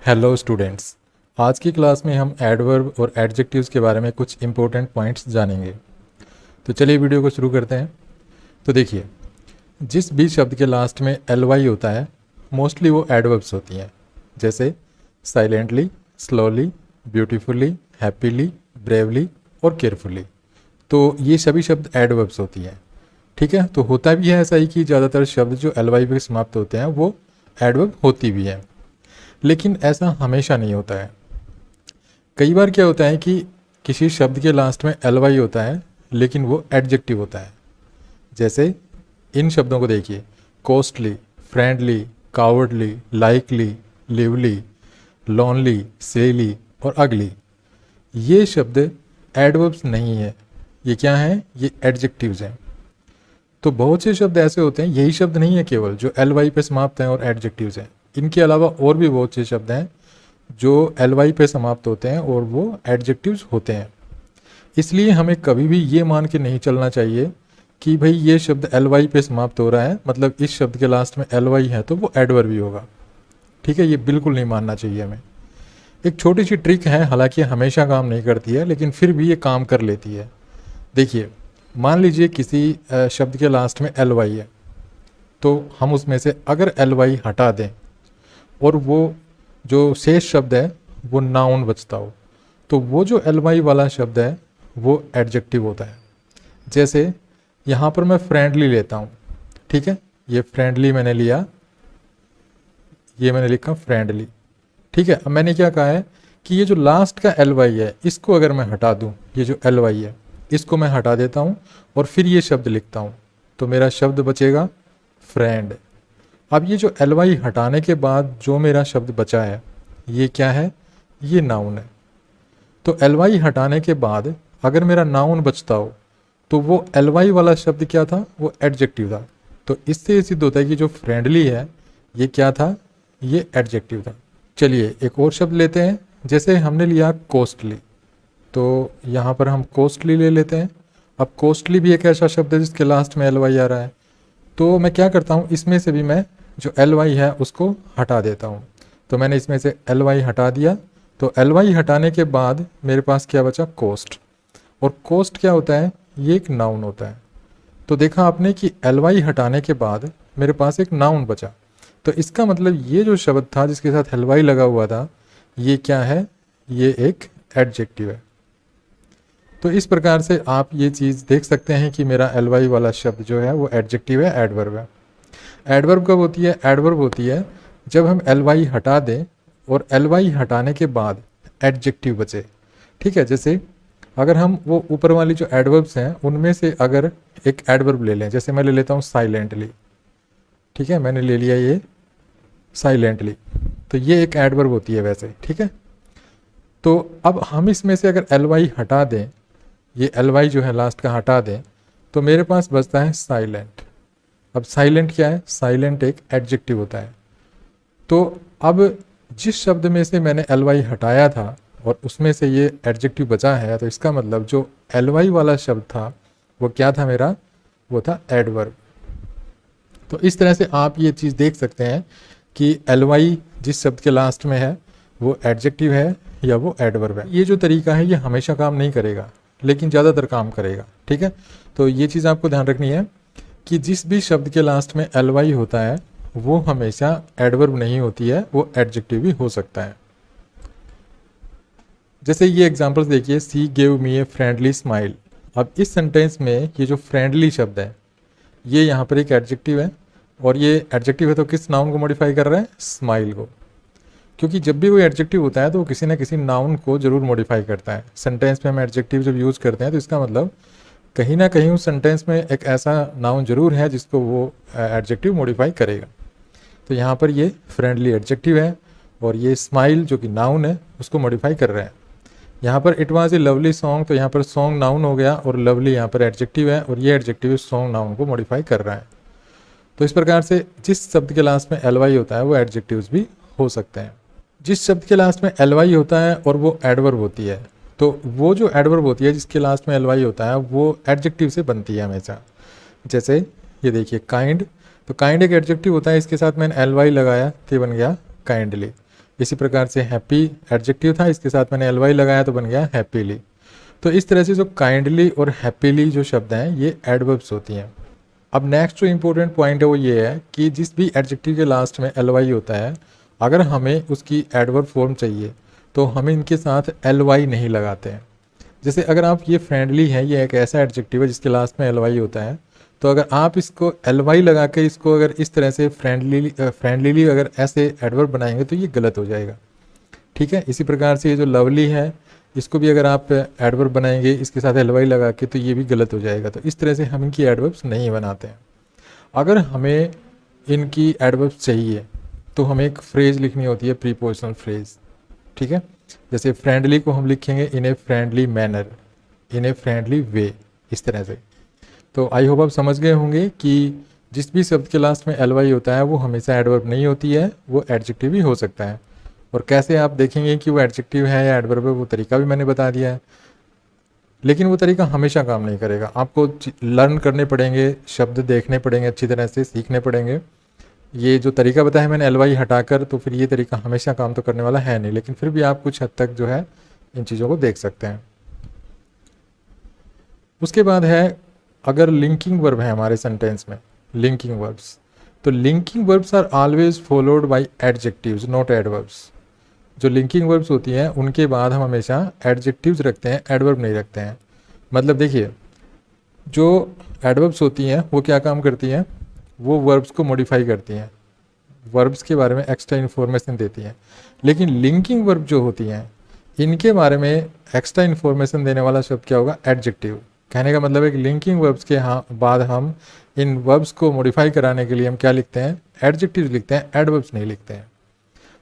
Hello students. आज की class में हम एडवर्ब और एडजेक्टिव्स के बारे में कुछ इंपॉर्टेंट पॉइंट्स जानेंगे। तो चलिए वीडियो को शुरू करते हैं। तो देखिए, जिस भी शब्द के लास्ट में एल वाई होता है मोस्टली वो एडवर्ब्स होती हैं, जैसे silently, slowly, beautifully, happily, bravely और केयरफुली। तो ये सभी शब्द एडवर्ब्स होती हैं। ठीक है, तो होता भी है ऐसा ही कि ज़्यादातर शब्द जो एल वाई पे समाप्त होते हैं वो एडवर्ब होती भी हैं, लेकिन ऐसा हमेशा नहीं होता है। कई बार क्या होता है कि किसी शब्द के लास्ट में एल वाई होता है लेकिन वो एडजेक्टिव होता है। जैसे इन शब्दों को देखिए, costly, friendly, cowardly, likely, lively, lonely, सेली और अगली। ये शब्द एडवर्ब्स नहीं है, ये क्या हैं? ये एडजेक्टिव्स हैं। तो बहुत से शब्द ऐसे होते हैं, यही शब्द नहीं है केवल जो एल वाई पे समाप्त हैं और एडजेक्टिव्स हैं। इनके अलावा और भी बहुत से शब्द हैं जो एल वाई पे समाप्त होते हैं और वो एडजेक्टिव्स होते हैं। इसलिए हमें कभी भी ये मान के नहीं चलना चाहिए कि भाई ये शब्द एल वाई पे समाप्त हो रहा है, मतलब इस शब्द के लास्ट में एल वाई है तो वो एडवर्ब ही होगा। ठीक है, ये बिल्कुल नहीं मानना चाहिए हमें। एक छोटी सी ट्रिक है, हालांकि हमेशा काम नहीं करती है लेकिन फिर भी ये काम कर लेती है। देखिए, मान लीजिए किसी शब्द के लास्ट में एल वाई है, तो हम उसमें से अगर एल वाई हटा दें और वो जो शेष शब्द है वो नाउन बचता हो, तो वो जो एल वाई वाला शब्द है वो एडजेक्टिव होता है। जैसे यहाँ पर मैं फ्रेंडली लेता हूँ, ठीक है, ये फ्रेंडली मैंने लिया, ये मैंने लिखा फ्रेंडली। ठीक है, अब मैंने क्या कहा है कि ये जो लास्ट का एल वाई है इसको अगर मैं हटा दूँ, ये जो एल वाई है इसको मैं हटा देता हूँ और फिर ये शब्द लिखता हूँ, तो मेरा शब्द बचेगा फ्रेंड। अब ये जो एल वाई हटाने के बाद जो मेरा शब्द बचा है ये क्या है? ये नाउन है। तो एल वाई हटाने के बाद अगर मेरा नाउन बचता हो तो वो एल वाई वाला शब्द क्या था? वो एडजेक्टिव था। तो इससे ये सिद्ध होता है कि जो फ्रेंडली है ये क्या था? ये एडजेक्टिव था। चलिए एक और शब्द लेते हैं, जैसे हमने लिया कॉस्टली, तो यहाँ पर हम कॉस्टली ले लेते हैं। अब कॉस्टली भी एक ऐसा शब्द है जिसके लास्ट में एल वाई आ रहा है, तो मैं क्या करता हूँ, इसमें से भी मैं जो एल वाई है उसको हटा देता हूँ। तो मैंने इसमें से एल वाई हटा दिया, तो एल वाई हटाने के बाद मेरे पास क्या बचा? कॉस्ट। और कॉस्ट क्या होता है? ये एक नाउन होता है। तो देखा आपने कि एल वाई हटाने के बाद मेरे पास एक नाउन बचा, तो इसका मतलब ये जो शब्द था जिसके साथ एल वाई लगा हुआ था ये क्या है? ये एक एडजेक्टिव है। तो इस प्रकार से आप ये चीज़ देख सकते हैं कि मेरा एल वाई वाला शब्द जो है वो एडजेक्टिव है, एडवर्ब है। एडवर्ब कब होती है? एडवर्ब होती है जब हम एल वाई हटा दें और एल वाई हटाने के बाद एडजेक्टिव बचे। ठीक है, जैसे अगर हम वो ऊपर वाली जो एडवर्ब्स हैं उनमें से अगर एक एडवर्ब ले लें, जैसे मैं ले लेता हूँ साइलेंटली। ठीक है, मैंने ले लिया ये साइलेंटली, तो ये एक एडवर्ब होती है वैसे। ठीक है, तो अब हम इसमें से अगर एल वाई हटा दें, ये एल वाई जो है लास्ट का हटा दें, तो मेरे पास बचता है साइलेंट। अब साइलेंट क्या है? साइलेंट एक एडजेक्टिव होता है। तो अब जिस शब्द में से मैंने एल वाई हटाया था और उसमें से ये एडजेक्टिव बचा है, तो इसका मतलब जो एल वाई वाला शब्द था वो क्या था मेरा? वो था एडवर्ब। तो इस तरह से आप ये चीज़ देख सकते हैं कि एल वाई जिस शब्द के लास्ट में है वो एडजेक्टिव है या वो एडवर्ब है। ये जो तरीका है ये हमेशा काम नहीं करेगा लेकिन ज़्यादातर काम करेगा। ठीक है, तो ये चीज़ आपको ध्यान रखनी है कि जिस भी शब्द के लास्ट में एल वाई होता है वो हमेशा एडवर्ब नहीं होती है, वो एडजेक्टिव भी हो सकता है। जैसे ये एग्जांपल्स देखिए, सी gave me a friendly smile. अब इस सेंटेंस में ये जो फ्रेंडली शब्द है ये यहाँ पर एक एडजेक्टिव है, और ये एडजेक्टिव है तो किस नाउन को मॉडिफाई कर रहा है? स्माइल को। क्योंकि जब भी कोई एडजेक्टिव होता है तो वो किसी ना किसी नाउन को जरूर मॉडिफाई करता है। सेंटेंस में हम एडजेक्टिव जब यूज़ करते हैं तो इसका मतलब कहीं ना कहीं उस सेंटेंस में एक ऐसा नाउन जरूर है जिसको वो एडजेक्टिव मॉडिफाई करेगा। तो यहाँ पर ये फ्रेंडली एडजेक्टिव है और ये स्माइल जो कि नाउन है उसको मॉडिफाई कर रहे हैं। यहाँ पर it was a lovely song, तो यहाँ पर सॉन्ग नाउन हो गया और लवली यहाँ पर एडजेक्टिव है और ये एडजेक्टिव सॉन्ग नाउन को मॉडिफाई कर रहा है। तो इस प्रकार से जिस शब्द के लास्ट में एल वाई होता है वो एडजेक्टिव्स भी हो सकते हैं। जिस शब्द के लास्ट में एल वाई होता है और वो एडवर्ब होती है, तो वो जो एडवर्ब होती है जिसके लास्ट में एल वाई होता है वो एडजेक्टिव से बनती है हमेशा। जैसे ये देखिए काइंड, तो काइंड एक एडजेक्टिव होता है, इसके साथ मैंने एल वाई लगाया तो ये बन गया काइंडली। इसी प्रकार से हैप्पी एडजेक्टिव था, इसके साथ मैंने एल लगाया तो बन गया हैप्पीली। तो इस तरह से जो काइंडली और हैप्पीली जो शब्द हैं ये एडवर्ब्स होती हैं। अब नेक्स्ट जो इम्पोर्टेंट पॉइंट है वो ये है कि जिस भी एडजेक्टिव के लास्ट में एल होता है, अगर हमें उसकी एडवर्ब फॉर्म चाहिए तो हम इनके साथ एल नहीं लगाते हैं। जैसे अगर आप ये फ्रेंडली है, ये एक ऐसा एडजेक्टिव है जिसके लास्ट में एल होता है, तो अगर आप इसको एल लगा के इसको अगर इस तरह से फ्रेंडली अगर ऐसे एडवर्ब बनाएंगे तो ये गलत हो जाएगा। ठीक है, इसी प्रकार से ये जो लवली है इसको भी अगर आप एडवर्ब बनाएंगे इसके साथ एल लगा के तो ये भी गलत हो जाएगा। तो इस तरह से हम इनकी एडवर्ब्स नहीं बनाते हैं। अगर हमें इनकी एडवर्ब्स चाहिए तो हमें एक फ्रेज लिखनी होती है, प्रीपोजिशनल फ्रेज। ठीक है, जैसे फ्रेंडली को हम लिखेंगे in a friendly manner, in a friendly way, इस तरह से। तो आई होप आप समझ गए होंगे कि जिस भी शब्द के लास्ट में एल होता है वो हमेशा एडवर्ब नहीं होती है, वो एडजेक्टिव भी हो सकता है। और कैसे आप देखेंगे कि वो एडजेक्टिव है या एडवर्ब है, वो तरीका भी मैंने बता दिया है। लेकिन वो तरीका हमेशा काम नहीं करेगा, आपको लर्न करने पड़ेंगे, शब्द देखने पड़ेंगे, अच्छी तरह से सीखने पड़ेंगे। ये जो तरीका बताया मैंने एल हटाकर, तो फिर ये तरीका हमेशा काम तो करने वाला है नहीं, लेकिन फिर भी आप कुछ हद तक जो है इन चीज़ों को देख सकते हैं। उसके बाद है, अगर लिंकिंग वर्ब है हमारे सेंटेंस में, लिंकिंग वर्ब्स, तो linking verbs are always followed by adjectives not adverbs. जो लिंकिंग वर्ब्स होती हैं उनके बाद हम हमेशा एडजेक्टिव्स रखते हैं, एडवर्ब नहीं रखते हैं। मतलब देखिए, जो एडवर्ब्स होती हैं वो क्या काम करती हैं, वो वर्ब्स को मॉडिफाई करती हैं, वर्ब्स के बारे में एक्स्ट्रा इन्फॉर्मेशन देती हैं। लेकिन लिंकिंग वर्ब जो होती हैं इनके बारे में एक्स्ट्रा इन्फॉर्मेशन देने वाला शब्द क्या होगा, एडजेक्टिव। कहने का मतलब है कि लिंकिंग वर्ब्स के बाद हम इन वर्ब्स को मॉडिफाई कराने के लिए हम क्या लिखते हैं, एडजेक्टिव लिखते हैं, एडवर्ब्स नहीं लिखते हैं।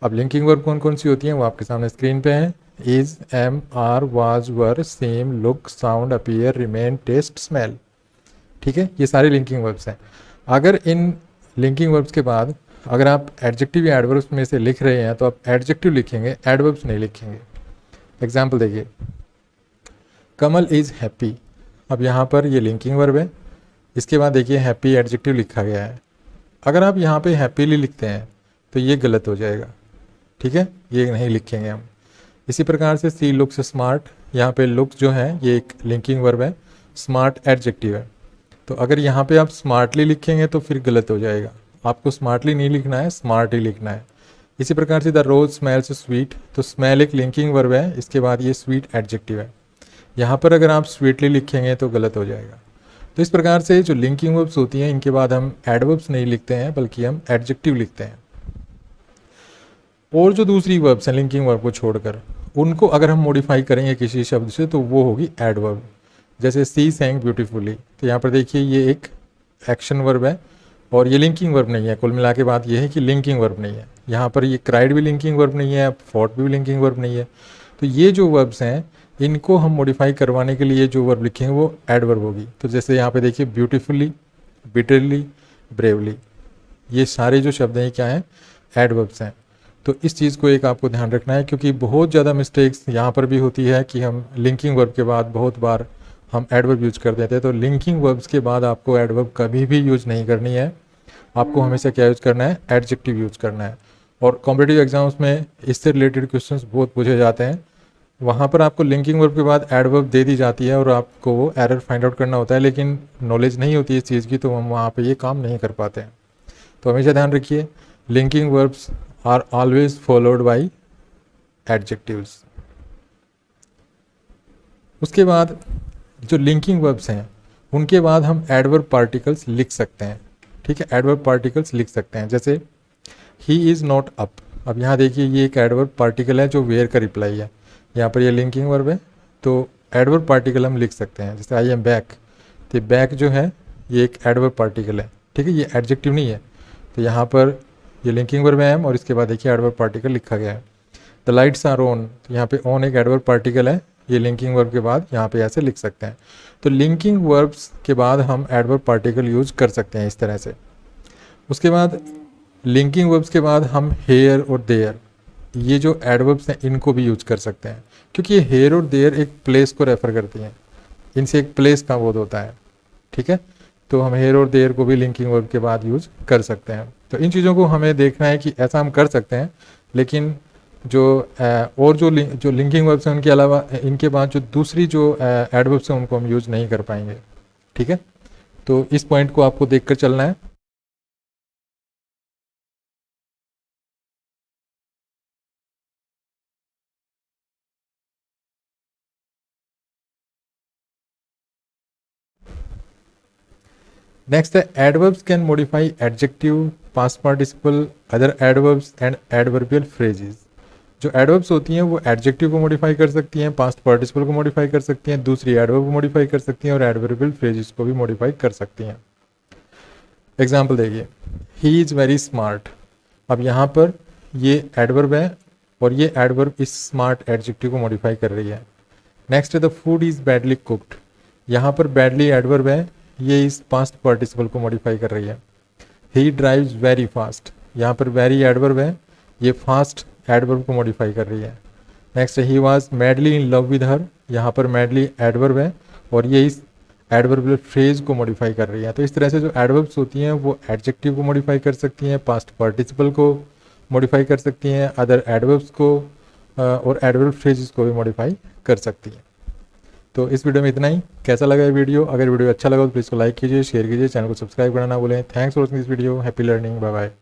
अब लिंकिंग वर्ब कौन कौन सी होती हैं वो आपके सामने स्क्रीन पे है। Is, am, are, was, were, seem, look, sound, appear, remain, taste, smell. ठीक है, ये सारे लिंकिंग वर्ब्स हैं। अगर इन लिंकिंग वर्ब्स के बाद अगर आप एडजेक्टिव या एडवर्ब्स में से लिख रहे हैं तो आप एडजेक्टिव लिखेंगे, एडवर्ब्स नहीं लिखेंगे। एग्जाम्पल देखिए, कमल इज़ हैप्पी। अब यहाँ पर ये लिंकिंग वर्ब है, इसके बाद देखिए हैप्पी एडजेक्टिव लिखा गया है। अगर आप यहाँ पे हैप्पीली लिखते हैं तो ये गलत हो जाएगा। ठीक है, ये नहीं लिखेंगे हम। इसी प्रकार से सी लुक्स स्मार्ट, यहाँ पे लुक जो है ये एक लिंकिंग वर्ब है, स्मार्ट एडजेक्टिव है। तो अगर यहाँ पे आप स्मार्टली लिखेंगे तो फिर गलत हो जाएगा, आपको स्मार्टली नहीं लिखना है, स्मार्ट ही लिखना है। इसी प्रकार से द रोज स्मेल्स स्वीट, तो स्मेल एक लिंकिंग वर्ब है, इसके बाद ये स्वीट एडजेक्टिव है। यहाँ पर अगर आप स्वीटली लिखेंगे तो गलत हो जाएगा। तो इस प्रकार से जो लिंकिंग वर्ब्स होती हैं इनके बाद हम एडवर्ब्स नहीं लिखते हैं बल्कि हम एडजेक्टिव लिखते हैं। और जो दूसरी वर्ब्स हैं लिंकिंग वर्ब को छोड़कर, उनको अगर हम मॉडिफाई करेंगे किसी शब्द से तो वो होगी एडवर्ब। जैसे सी सैंग ब्यूटीफुली, तो यहाँ पर देखिए ये एक एक्शन वर्ब है और ये लिंकिंग वर्ब नहीं है। कुल मिला के बात ये है कि लिंकिंग वर्ब नहीं है। यहाँ पर ये क्राइड भी लिंकिंग वर्ब नहीं है, फॉट भी लिंकिंग वर्ब नहीं है। तो ये जो वर्ब्स हैं इनको हम मॉडिफाई करवाने के लिए जो वर्ब लिखेंगे वो एडवर्ब होगी। तो जैसे यहाँ पे देखिए ब्यूटीफुली, बिटरली, ब्रेवली, ये सारे जो शब्द हैं क्या हैं, एडवर्ब्स हैं। तो इस चीज़ को एक आपको ध्यान रखना है, क्योंकि बहुत ज़्यादा मिस्टेक्स यहाँ पर भी होती है कि हम लिंकिंग वर्ब के बाद बहुत बार हम एडवर्ब यूज कर देते हैं। तो लिंकिंग वर्ब्स के बाद आपको एडवर्ब कभी भी यूज नहीं करनी है, आपको हमेशा क्या यूज करना है, एडजेक्टिव यूज करना है। और कॉम्पिटिटिव एग्जाम्स में इससे रिलेटेड क्वेश्चंस बहुत पूछे जाते हैं, वहाँ पर आपको लिंकिंग वर्ब के बाद एडवर्ब दे दी जाती है और आपको वो एरर फाइंड आउट करना होता है, लेकिन नॉलेज नहीं होती इस चीज़ की तो हम वहाँ पे ये काम नहीं कर पाते हैं। तो हमेशा ध्यान रखिए, linking verbs are always followed by adjectives. उसके बाद जो लिंकिंग वर्ब्स हैं उनके बाद हम एडवर्ब पार्टिकल्स लिख सकते हैं। ठीक है, एडवर्ब पार्टिकल्स लिख सकते हैं। जैसे ही इज़ नॉट अप, अब यहाँ देखिए ये एक एडवर्ब पार्टिकल है जो वेयर का रिप्लाई है, यहाँ पर ये लिंकिंग वर्ब है, तो एडवर्ब पार्टिकल हम लिख सकते हैं। जैसे आई एम बैक, तो बैक जो है ये एक एडवर्ब पार्टिकल है। ठीक है, ये एडजेक्टिव नहीं है, तो यहाँ पर ये लिंकिंग वर्ब है और इसके बाद देखिए एडवर्ब पार्टिकल लिखा गया है। द लाइट्स आर ऑन, तो यहाँ पे ऑन एक एडवर्ब पार्टिकल है, ये लिंकिंग वर्ब के बाद यहाँ पे ऐसे लिख सकते हैं। तो लिंकिंग वर्ब्स के बाद हम एडवर्ब पार्टिकल यूज कर सकते हैं इस तरह से। उसके बाद लिंकिंग वर्ब्स के बाद हम हेयर और देयर, ये जो एडवर्ब्स हैं इनको भी यूज कर सकते हैं, क्योंकि ये हेयर और देयर एक प्लेस को रेफर करती हैं, इनसे एक प्लेस का बोध होता है। ठीक है, तो हम हेयर और देयर को भी लिंकिंग वर्ब के बाद यूज कर सकते हैं। तो इन चीज़ों को हमें देखना है कि ऐसा हम कर सकते हैं, लेकिन जो और जो लिंकिंग वर्ब्स हैं उनके अलावा इनके बाद जो दूसरी जो एडवर्ब्स हैं उनको हम यूज़ नहीं कर पाएंगे। ठीक है, तो इस पॉइंट को आपको देखकर चलना है। नेक्स्ट है adverbs can modify adjective, past participle, other adverbs and adverbial phrases. जो एडवर्ब्स होती हैं वो एडजेक्टिव को मॉडिफाई कर सकती हैं, पास्ट पार्टिसिपल को मॉडिफाई कर सकती हैं, दूसरी एडवर्ब को मॉडिफाई कर सकती हैं और एडवर्बियल फ्रेजेस को भी मॉडिफाई कर सकती हैं। एग्जाम्पल देखिए, ही इज़ वेरी स्मार्ट। अब यहाँ पर ये एडवर्ब है और ये एडवर्ब इस स्मार्ट एडजेक्टिव को मॉडिफाई कर रही है। नेक्स्ट है the food is badly cooked. यहाँ पर बैडली एडवर्ब है, ये इस पास्ट पार्टिसिपल को मॉडिफाई कर रही है। ही ड्राइव्स वेरी फास्ट, यहाँ पर वेरी एडवर्ब है, ये फास्ट एडवर्ब को मॉडिफाई कर रही है। Next he was madly in love with her, यहाँ पर मैडली एडवर्ब है और ये इस एडवर्बियल फ्रेज को मॉडिफाई कर रही है। तो इस तरह से जो एडवर्ब्स होती हैं वो एडजेक्टिव को मॉडिफाई कर सकती हैं, पास्ट पार्टिसिपल को मॉडिफाई कर सकती हैं, अदर एडवर्ब्स को और एडवर्ब फ्रेजेस को भी मॉडिफाई कर सकती हैं। तो इस वीडियो में इतना ही। कैसा लगा ये वीडियो? अगर वीडियो अच्छा लगा तो प्लीज़ को लाइक कीजिए, शेयर कीजिए, चैनल को सब्सक्राइब करना ना भूलें। Thanks for watching this video. Happy learning, bye bye.